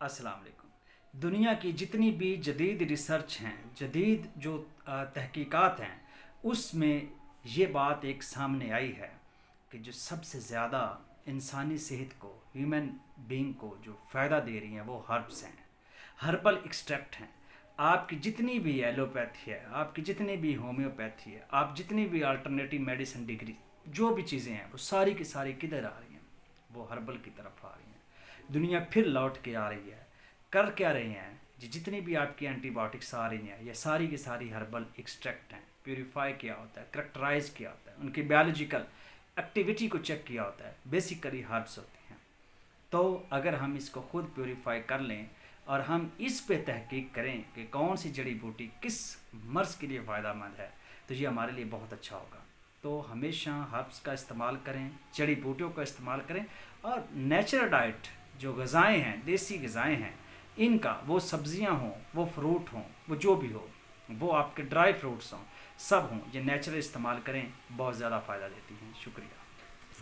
अस्सलाम वालेकुम। दुनिया की जितनी भी जदीद रिसर्च हैं, जदीद जो तहकीकात हैं, उसमें ये बात एक सामने आई है कि जो सबसे ज़्यादा इंसानी सेहत को, ह्यूमन बीइंग को जो फ़ायदा दे रही हैं वो हर्ब्स हैं, हर्बल एक्सट्रैक्ट हैं। आपकी जितनी भी एलोपैथी है, आपकी जितनी भी होम्योपैथी है, आप जितनी भी अल्टरनेटिव मेडिसिन डिग्री जो भी चीज़ें हैं वो सारी की सारी किधर आ रही हैं? वो हर्बल की तरफ आ रही हैं। दुनिया फिर लौट के आ रही है। कर क्या रहे हैं जी? जितनी भी आपकी एंटीबायोटिक्स आ रही हैं ये सारी की सारी हर्बल एक्सट्रैक्ट हैं। प्योरीफाई किया होता है, करेक्टराइज किया होता है, उनकी बायोलॉजिकल एक्टिविटी को चेक किया होता है, बेसिकली हर्ब्स होती हैं। तो अगर हम इसको खुद प्योरीफाई कर लें और हम इस पे तहकीक करें कि कौन सी जड़ी बूटी किस मर्ज़ के लिए फ़ायदेमंद है, तो ये हमारे लिए बहुत अच्छा होगा। तो हमेशा हर्ब्स का इस्तेमाल करें, जड़ी बूटियों का इस्तेमाल करें, और नेचुरल डाइट जो ग़िज़ाएँ हैं, देसी ग़िज़ाएँ हैं, इनका, वो सब्ज़ियाँ हों, वो फ्रूट हों, वो जो भी हो, वो आपके ड्राई फ्रूट्स हों, सब हों, ये नेचुरल इस्तेमाल करें, बहुत ज़्यादा फ़ायदा देती हैं। शुक्रिया।